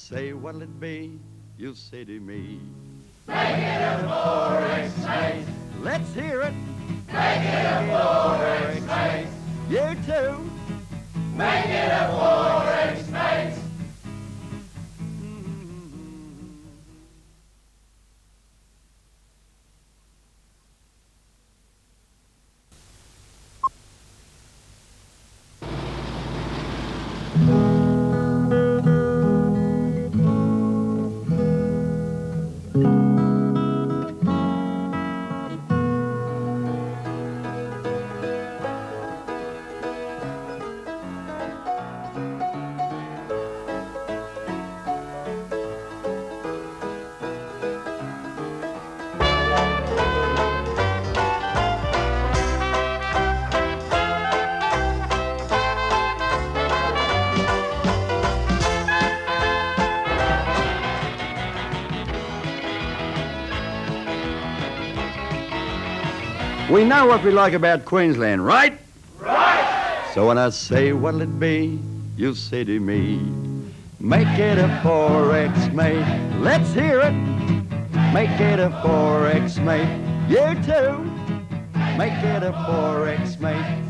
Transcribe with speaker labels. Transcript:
Speaker 1: say what'll it be, you say to me.
Speaker 2: Make it a 4X, mate.
Speaker 1: Let's hear it.
Speaker 2: Make it a 4X, mate.
Speaker 1: You too.
Speaker 2: Make it a 4X, mate.
Speaker 1: We know what we like about Queensland, right?
Speaker 2: Right!
Speaker 1: So when I say what'll it be, you say to me, make it a 4X, mate. Let's hear it. Make it a 4X, mate. You too. Make it a 4X, mate.